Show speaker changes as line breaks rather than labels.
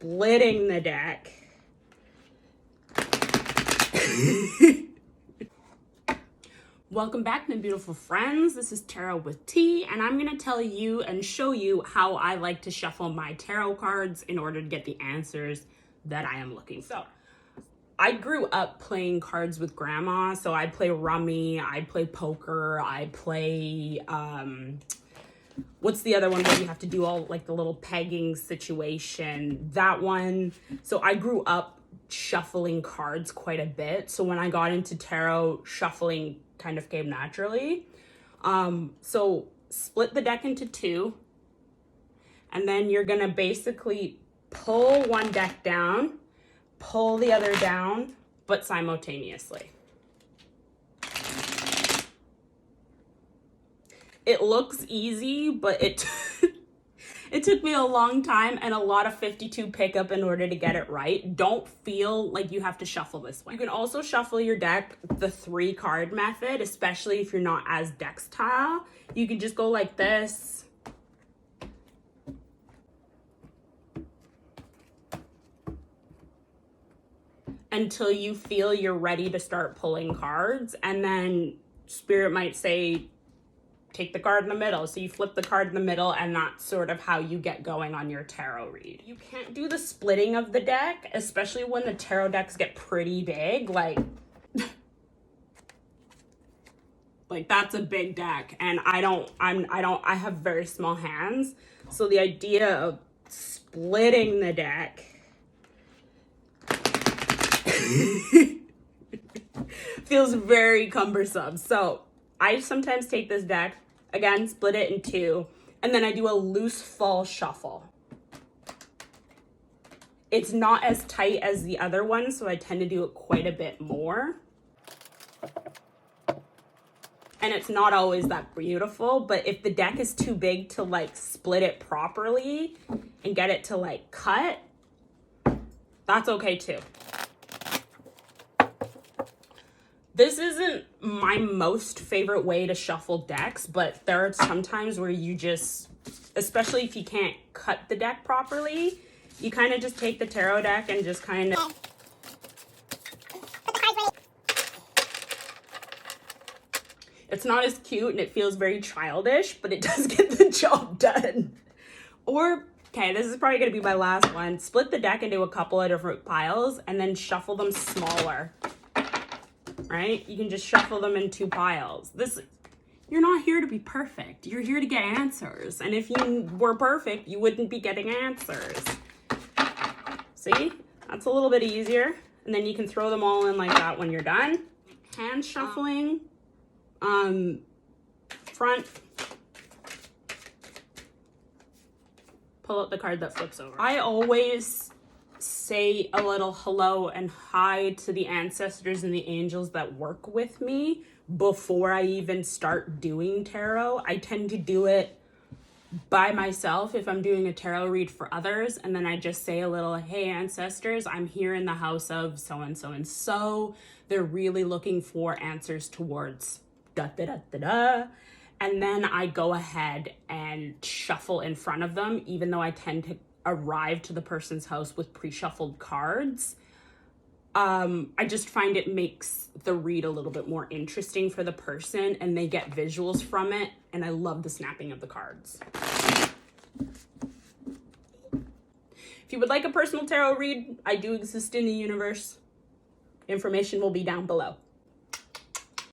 splitting the deck. Welcome back, my beautiful friends. This is Tarot with T, and I'm going to tell you and show you how I like to shuffle my tarot cards in order to get the answers that I am looking for. So, I grew up playing cards with grandma, so I'd play rummy, I'd play poker, I'd play, what's the other one where you have to do all like the little pegging situation, that one. So I grew up shuffling cards quite a bit. So when I got into tarot, shuffling kind of came naturally. So split the deck into two, and then you're gonna basically pull one deck down, pull the other down, but simultaneously. It looks easy, but it took me a long time and a lot of 52 pickup in order to get it right. Don't feel like you have to shuffle this way. You can also shuffle your deck the 3-card method, especially if you're not as dextile. You can just go like this. Until you feel you're ready to start pulling cards, and then Spirit might say, take the card in the middle. So you flip the card in the middle, and that's sort of how you get going on your tarot read. You can't do the splitting of the deck, especially when the tarot decks get pretty big. Like that's a big deck, and I have very small hands. So the idea of splitting the deck feels very cumbersome. So I sometimes take this deck, again, split it in two, and then I do a loose fall shuffle. It's not as tight as the other one, so I tend to do it quite a bit more. And it's not always that beautiful, but if the deck is too big to like split it properly and get it to like cut, that's okay too. This isn't my most favorite way to shuffle decks, but there are some times where you just, especially if you can't cut the deck properly, you kind of just take the tarot deck and just kind of it's not as cute and it feels very childish, but it does get the job done. Or, okay, this is probably going to be my last one. Split the deck into a couple of different piles and then shuffle them smaller. Right? You can just shuffle them in 2 piles. You're not here to be perfect. You're here to get answers. And if you were perfect, you wouldn't be getting answers. See? That's a little bit easier. And then you can throw them all in like that when you're done. Hand shuffling. Front. Pull out the card that flips over. I always say a little hello and hi to the ancestors and the angels that work with me before I even start doing tarot. I tend to do it by myself if I'm doing a tarot read for others, and then I just say a little, hey ancestors, I'm here in the house of so-and-so and so. They're really looking for answers towards da-da-da-da-da. And then I go ahead and shuffle in front of them, even though I tend to arrive to the person's house with pre-shuffled cards. I just find it makes the read a little bit more interesting for the person, and they get visuals from it, and I love the snapping of the cards. If you would like a personal tarot read, I do exist in the universe. Information will be down below.